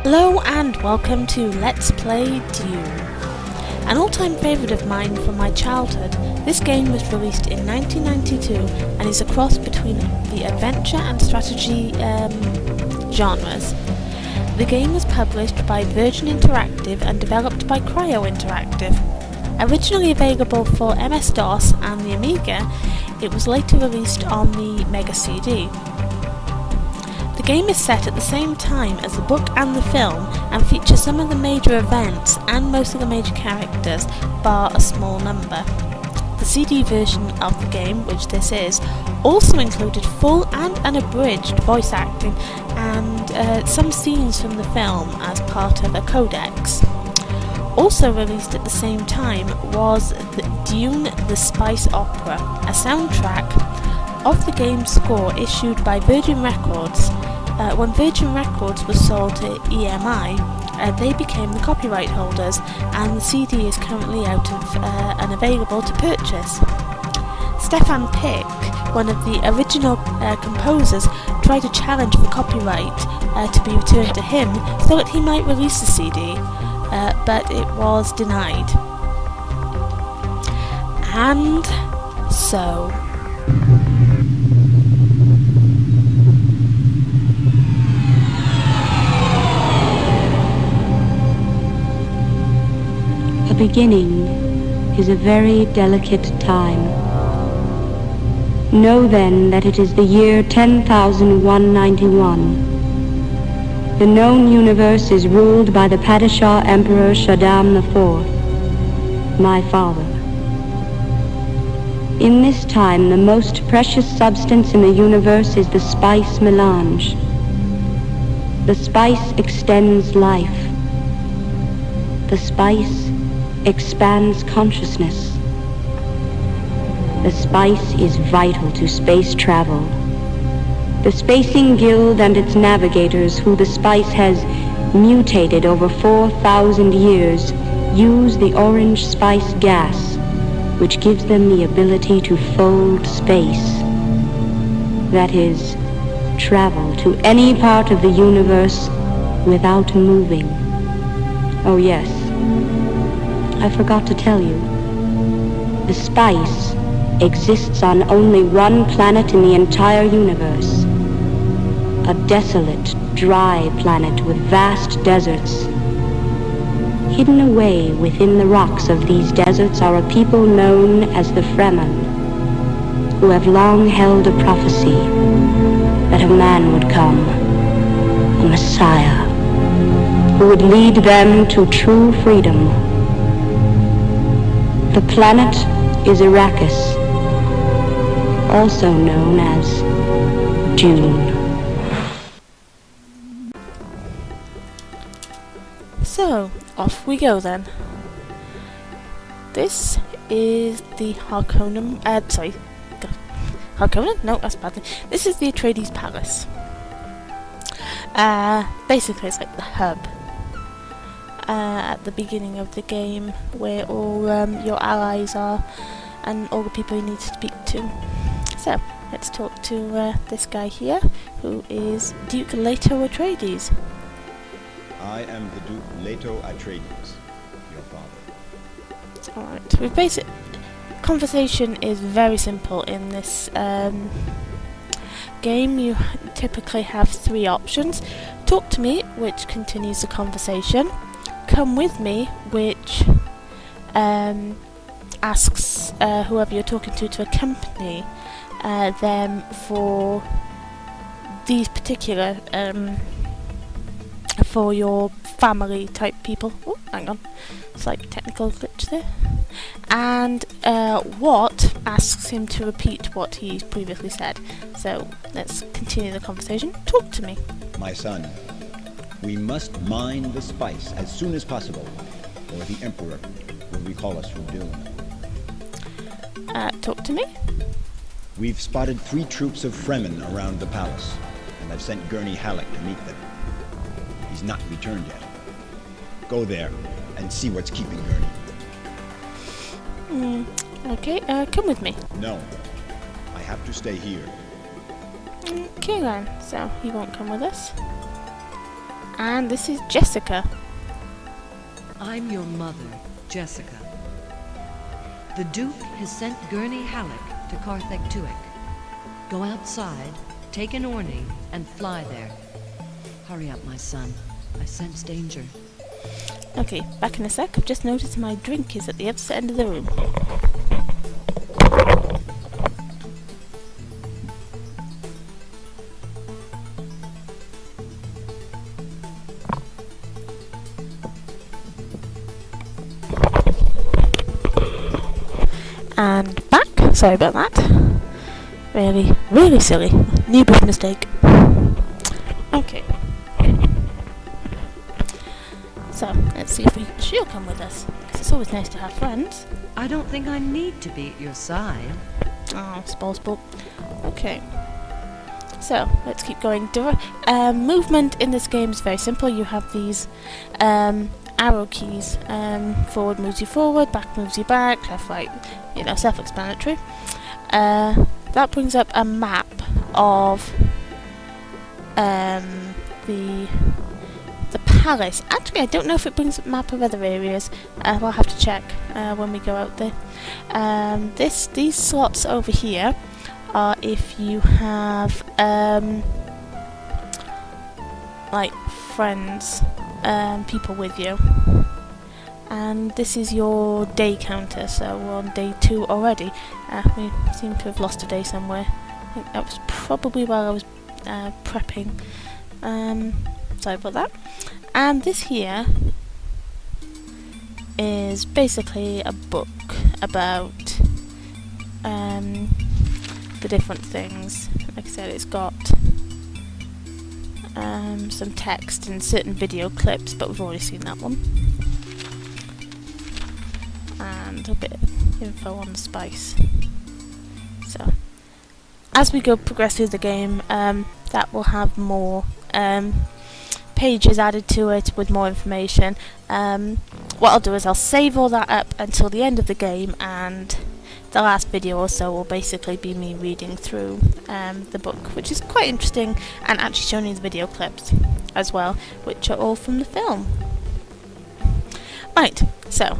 Hello and welcome to Let's Play Dune. An all-time favourite of mine from my childhood, this game was released in 1992 and is a cross between the adventure and strategy genres. The game was published by Virgin Interactive and developed by Cryo Interactive. Originally available for MS-DOS and the Amiga, it was later released on the Mega CD. The game is set at the same time as the book and the film and features some of the major events and most of the major characters, bar a small number. The CD version of the game, which this is, also included full and unabridged voice acting and some scenes from the film as part of a codex. Also released at the same time was Dune the Spice Opera, a soundtrack of the game's score issued by Virgin Records. When Virgin Records was sold to EMI, they became the copyright holders, and the CD is currently out of and available to purchase. Stefan Pick, one of the original composers, tried to challenge the copyright to be returned to him so that he might release the CD, but it was denied. And so... A beginning is a very delicate time. Know then that it is the year 10,191. The known universe is ruled by the Padishah Emperor Shaddam IV, my father. In this time, the most precious substance in the universe is the spice melange. The spice extends life. The spice expands consciousness. The spice is vital to space travel. The Spacing Guild and its navigators, who the spice has mutated over 4,000 years, use the orange spice gas, which gives them the ability to fold space. That is, travel to any part of the universe without moving. Oh yes, I forgot to tell you. The spice exists on only one planet in the entire universe. A desolate, dry planet with vast deserts. Hidden away within the rocks of these deserts are a people known as the Fremen, who have long held a prophecy that a man would come, a Messiah, who would lead them to true freedom. The planet is Arrakis, also known as Dune. So, off we go then. This is the Harkonnen, Harkonnen? No, that's a bad thing. This is the Atreides Palace. Basically it's like the hub at the beginning of the game, where all your allies are and all the people you need to speak to. So, let's talk to this guy here, who is Duke Leto Atreides. I am the Duke Leto Atreides, your father. Alright, with basic conversation is very simple in this game. You typically have three options. Talk to me, which continues the conversation. Come with me, which asks whoever you're talking to accompany them for these particular for your family type people. Oh, hang on, slight technical glitch there. And what asks him to repeat what he's previously said. So let's continue the conversation. Talk to me. My son, we must mine the spice as soon as possible, or the Emperor will recall us from Dune. Talk to me. We've spotted 3 troops of Fremen around the palace, and I've sent Gurney Halleck to meet them. He's not returned yet. Go there and see what's keeping Gurney. Okay, come with me. No, I have to stay here. Okay then, so he won't come with us. And this is Jessica. I'm your mother, Jessica. The Duke has sent Gurney Halleck to Carthag Tuic. Go outside, take an Orny, and fly there. Hurry up, my son. I sense danger. Okay, back in a sec. I've just noticed my drink is at the opposite end of the room. And back. Sorry about that. Really silly. New big mistake. Okay. So, let's see if she'll come with us. Because it's always nice to have friends. I don't think I need to be at your side. Oh, sport. Okay. So, let's keep going. Movement in this game is very simple. You have these arrow keys. Forward moves you forward, back moves you back, left, right, self-explanatory. That brings up a map of the palace. Actually, I don't know if it brings up a map of other areas. We'll have to check when we go out there. These slots over here are if you have like friends, people with you. And this is your day counter, so we're on day 2 already. We seem to have lost a day somewhere. I think that was probably while I was prepping. Sorry about that. And this here is basically a book about the different things. Like I said, it's got some text and certain video clips, but we've already seen that one. And a bit of info on the spice. So, as we progress through the game, that will have more pages added to it with more information. What I'll do is I'll save all that up until the end of the game, and the last video or so will basically be me reading through the book, which is quite interesting, and actually showing you the video clips as well, which are all from the film. Right, so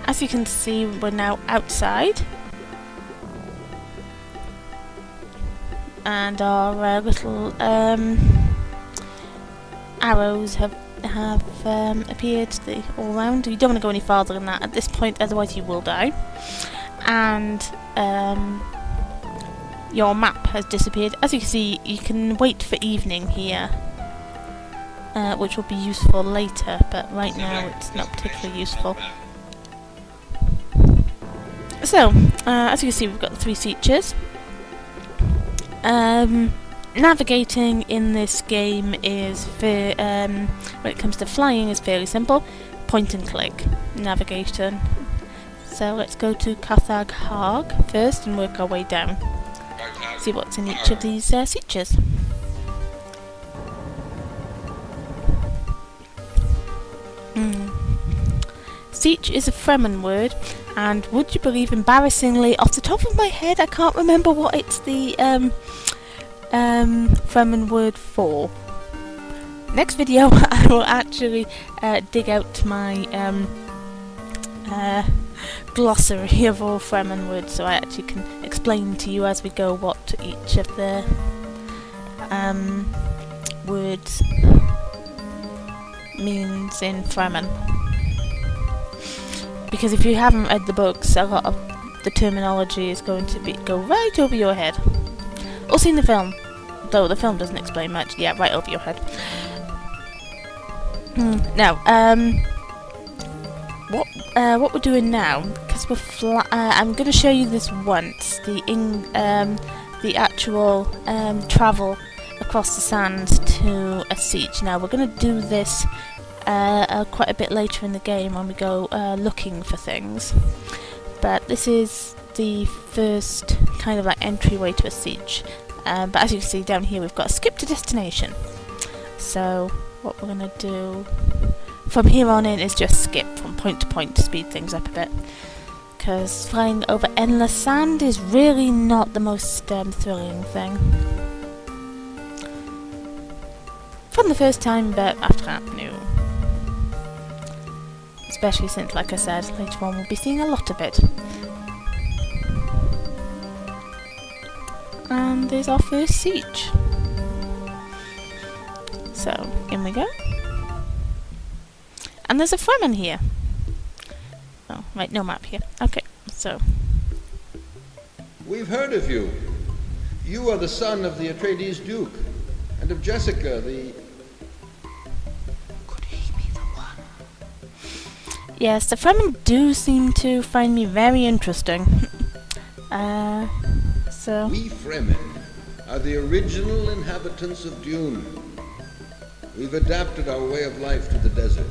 as you can see, we're now outside, and our little arrows have appeared all around. You don't want to go any farther than that at this point, otherwise you will die. And your map has disappeared. As you can see, you can wait for evening here, which will be useful later, but right now it's not particularly useful. So, as you can see, we've got the 3 features. Navigating in this game is, when it comes to flying, is fairly simple. Point and click navigation. So let's go to Carthag Haag first and work our way down. See what's in each of these features. Siege is a Fremen word, and would you believe, embarrassingly, off the top of my head, I can't remember what it's the Fremen word for. Next video, I will actually dig out my glossary of all Fremen words, so I actually can explain to you as we go what each of the words means in Fremen. Because if you haven't read the books, a lot of the terminology is going to go right over your head. Or seen the film, though the film doesn't explain much. Yeah, right over your head. Now, what we're doing now, because I'm going to show you this once, the actual travel across the sands to a siege. Now, we're going to do this quite a bit later in the game when we go looking for things, but this is the first kind of like entryway to a siege. But as you can see down here, we've got a skip to destination. So what we're going to do from here on in is just skip from point to point to speed things up a bit, because flying over endless sand is really not the most thrilling thing. from the first time, but after that, no. Especially since, like I said, later on we'll be seeing a lot of it. And there's our first siege. So, in we go. And there's a Fremen here. Oh, right, no map here. Okay, so. We've heard of you. You are the son of the Atreides Duke, and of Jessica, the... Could he be the one? Yes, the Fremen do seem to find me very interesting. So... We Fremen are the original inhabitants of Dune. We've adapted our way of life to the desert.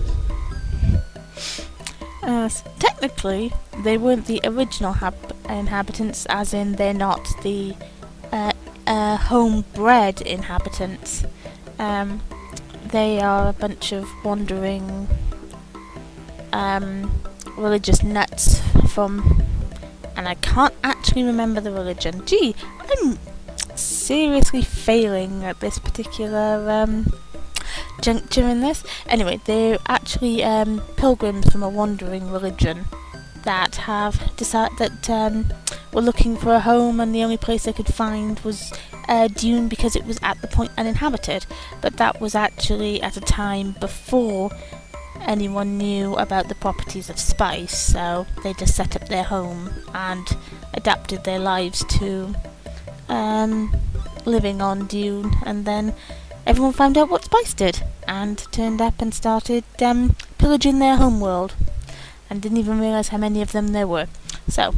Technically, they weren't the original inhabitants, as in they're not the homebred inhabitants. They are a bunch of wandering religious nuts from... And I can't actually remember the religion. Gee, I'm seriously failing at this particular juncture in this. Anyway, they're actually pilgrims from a wandering religion that have decided that were looking for a home, and the only place they could find was Dune because it was at the point uninhabited. But that was actually at a time before anyone knew about the properties of spice, so they just set up their home and adapted their lives to living on Dune, and then everyone found out what spice did and turned up and started pillaging their homeworld, and didn't even realise how many of them there were. So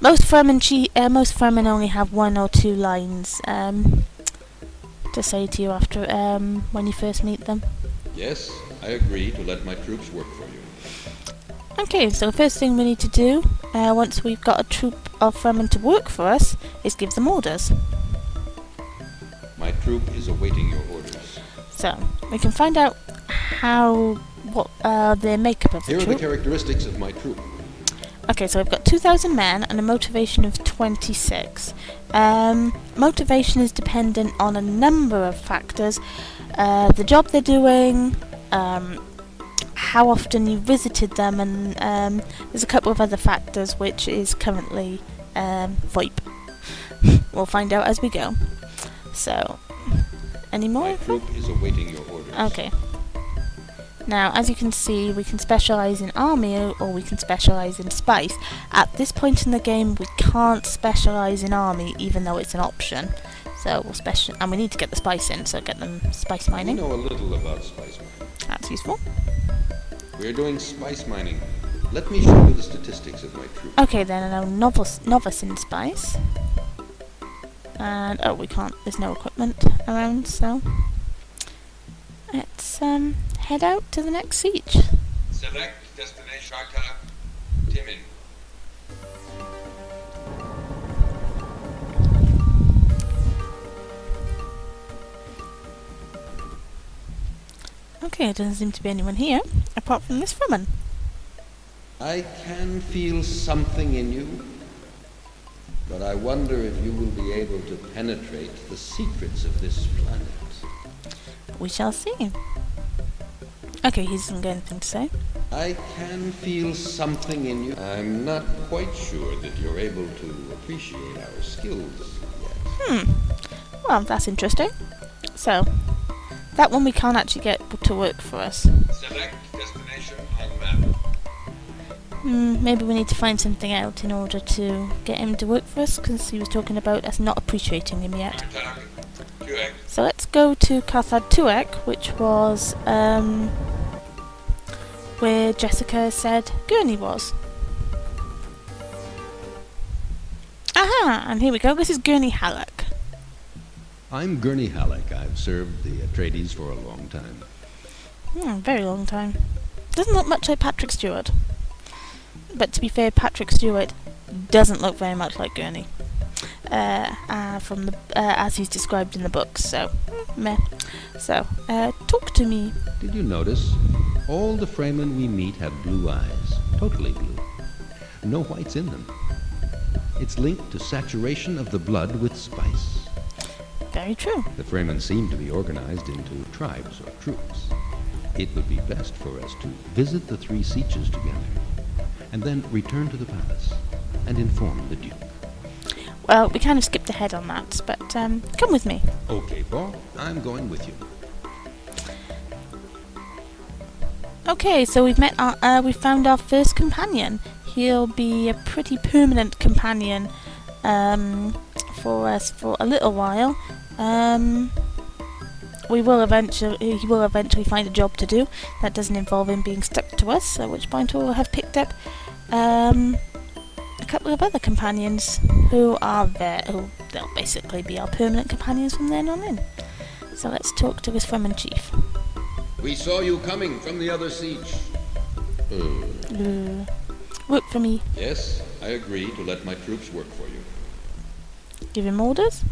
most Fremen only have 1 or 2 lines to say to you after when you first meet them. Yes, I agree to let my troops work for you. Okay, so the first thing we need to do, once we've got a troop of Fremen to work for us, is give them orders. My troop is awaiting your orders. So, we can find out what the makeup of the Here troop. are the characteristics of my troop. Okay, so we've got 2,000 men and a motivation of 26. Motivation is dependent on a number of factors. The job they're doing, how often you visited them, and there's a couple of other factors which is currently VoIP. We'll find out as we go. So, any more? My troop is awaiting your orders. Okay. Now, as you can see, we can specialise in army or we can specialise in spice. At this point in the game, we can't specialise in army, even though it's an option. So we'll and we need to get the spice in, so get them spice mining. We know a little about spice mining. That's useful. We're doing spice mining. Let me show you the statistics of my troop. Okay, then I know novice in spice. And we can't. There's no equipment around, so let's head out to the next siege. Select destination. Shaka. Timin. Okay, there doesn't seem to be anyone here, apart from this Fremen. I can feel something in you, but I wonder if you will be able to penetrate the secrets of this planet. We shall see. Okay, he doesn't get anything to say. I can feel something in you. I'm not quite sure that you're able to appreciate our skills yet. Well, that's interesting. So, that one we can't actually get to work for us. Select destination on map. Maybe we need to find something out in order to get him to work for us, because he was talking about us not appreciating him yet. So let's go to Carthag Tuek, which was where Jessica said Gurney was. Aha! And here we go. This is Gurney Halleck. I'm Gurney Halleck. I've served the Atreides for a long time. Very long time. Doesn't look much like Patrick Stewart. But to be fair, Patrick Stewart doesn't look very much like Gurney. From the as he's described in the books, so meh. So, talk to me. Did you notice? All the Fremen we meet have blue eyes, totally blue. No whites in them. It's linked to saturation of the blood with spice. Very true. The Fremen seem to be organized into tribes or troops. It would be best for us to visit the three Sietches together, and then return to the palace and inform the Duke. Well, we kind of skipped ahead on that, but come with me. Okay, Paul, I'm going with you. Okay, so we've found our first companion. He'll be a pretty permanent companion for us for a little while. He will eventually find a job to do that doesn't involve him being stuck to us, at which point we'll have picked up a couple of other companions who they'll basically be our permanent companions from then on in. So let's talk to this Fremen chief. We saw you coming from the other siege. Work for me. Yes, I agree to let my troops work for you. Give him orders.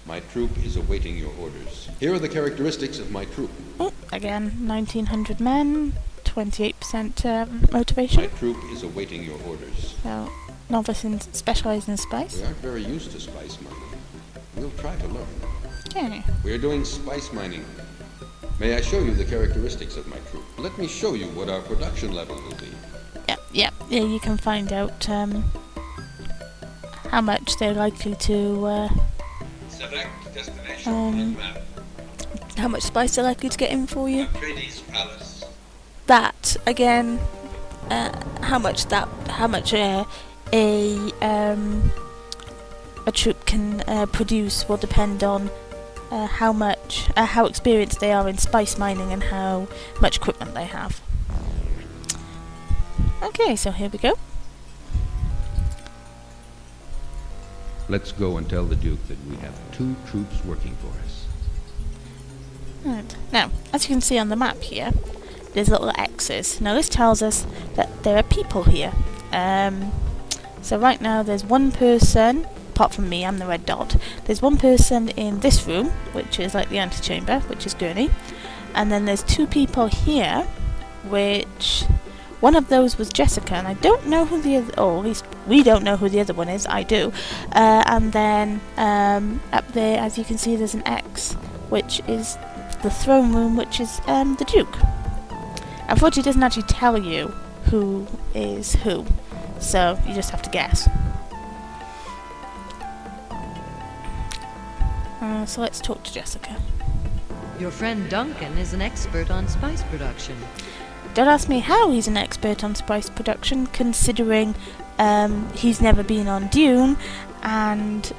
My troop is awaiting your orders. Here are the characteristics of my troop. Oh, again, 1900 men, 28% motivation. My troop is awaiting your orders. So, novice and specialised in spice. We aren't very used to spice mining. We'll try to learn. Okay. We're doing spice mining. May I show you the characteristics of my troop? Let me show you what our production level will be. Yeah, you can find out how much they're likely to Select destination on map. how much spice they're likely to get in for you. Atreides Palace. That again, how much a troop can produce will depend on how experienced they are in spice mining and how much equipment they have. Okay, so here we go. Let's go and tell the Duke that we have 2 troops working for us. Right. Now, as you can see on the map here, there's little X's. Now this tells us that there are people here. So right now there's one person, apart from me, I'm the red dot. There's one person in this room, which is like the antechamber, which is Gurney. And then there's 2 people here, which... one of those was Jessica, and I don't know who the other... or at least we don't know who the other one is. I do. And then up there, as you can see, there's an X, which is the throne room, which is the Duke. Unfortunately, it doesn't actually tell you who is who, so you just have to guess. So let's talk to Jessica. Your friend Duncan is an expert on spice production. Don't ask me how he's an expert on spice production, considering he's never been on Dune, and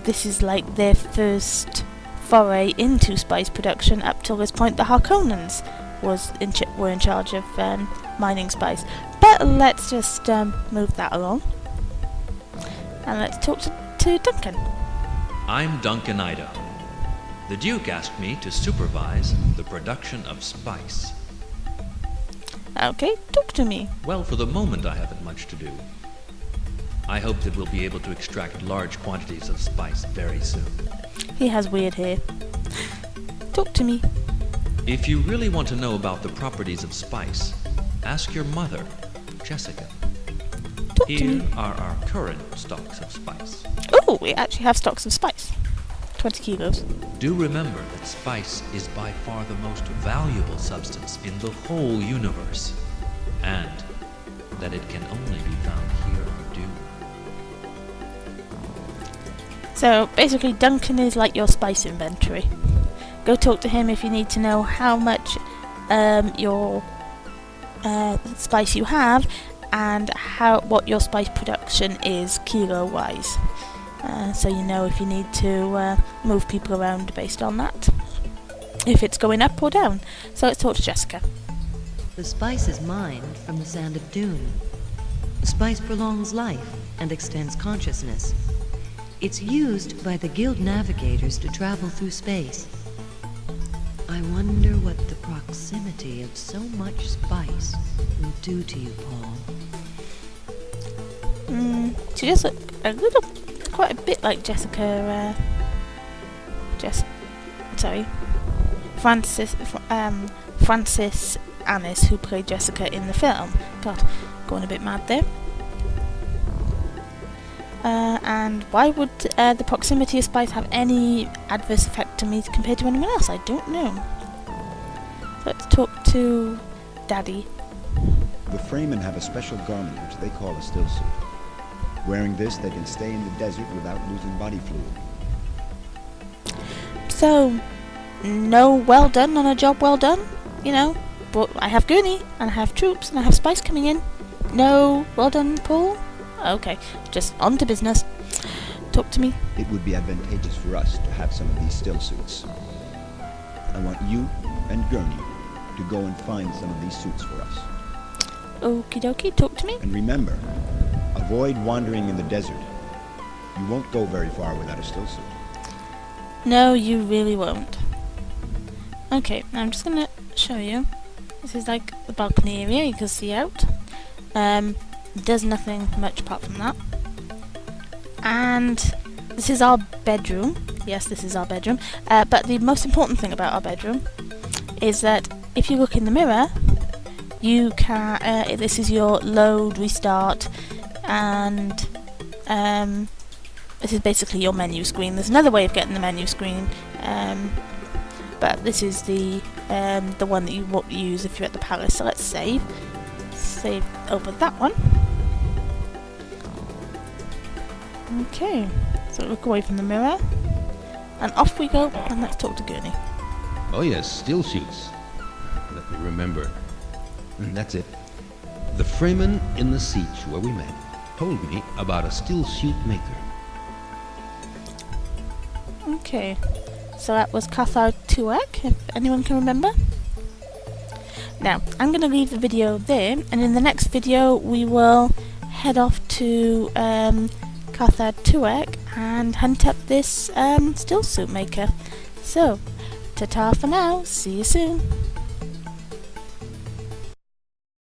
this is like their first foray into spice production. Up till this point, the Harkonnens were in charge of mining spice. But let's just move that along, and let's talk to Duncan. I'm Duncan Idaho. The Duke asked me to supervise the production of spice. Okay, talk to me. Well, for the moment I haven't much to do. I hope that we'll be able to extract large quantities of spice very soon. He has weird hair. Talk to me. If you really want to know about the properties of spice, ask your mother, Jessica. Talk to Here me. are our current stocks of spice. Oh, we actually have stocks of spice. 20 kilos. Do remember that spice is by far the most valuable substance in the whole universe, and that it can only be found here on Dune. So basically, Duncan is like your spice inventory. Go talk to him if you need to know how much your spice you have and what your spice production is kilo-wise. So you know if you need to move people around based on that, if it's going up or down. So let's talk to Jessica. The spice is mined from the sand of Dune. Spice prolongs life and extends consciousness. It's used by the guild navigators to travel through space. I wonder what the proximity of so much spice will do to you, Paul. She does look quite a bit like Jessica. Francis Annis, who played Jessica in the film. God, going a bit mad there. And why would the proximity of spice have any adverse effect to me compared to anyone else? I don't know. Let's talk to Daddy. The Fremen have a special garment which they call a still suit. Wearing this, they can stay in the desert without losing body fluid. So, no well done on a job well done, you know. But I have Gurney, and I have troops, and I have spice coming in. No well done, Paul? Okay, just on to business. Talk to me. It would be advantageous for us to have some of these still suits. I want you and Gurney to go and find some of these suits for us. Okie dokie, talk to me. And remember, avoid wandering in the desert. You won't go very far without a still suit. No, you really won't. Okay, now I'm just gonna show you. This is like the balcony area, you can see out. There's nothing much apart from that. And this is our bedroom. Yes, this is our bedroom. But the most important thing about our bedroom is that if you look in the mirror, you can. This is your load, restart, and this is basically your menu screen. There's another way of getting the menu screen, but this is the one that you won't use if you're at the palace. So let's save over that one. Okay, so look away from the mirror, and off we go, and let's talk to Gurney. Oh yes, still shoots. Let me remember. That's it. The Fremen in the siege where we met told me about a still shoot maker. Okay, so that was Cathar Tuek, if anyone can remember. Now, I'm going to leave the video there, and in the next video we will head off to Cathar Tuek and hunt up this still suit maker. So, ta-ta for now, see you soon.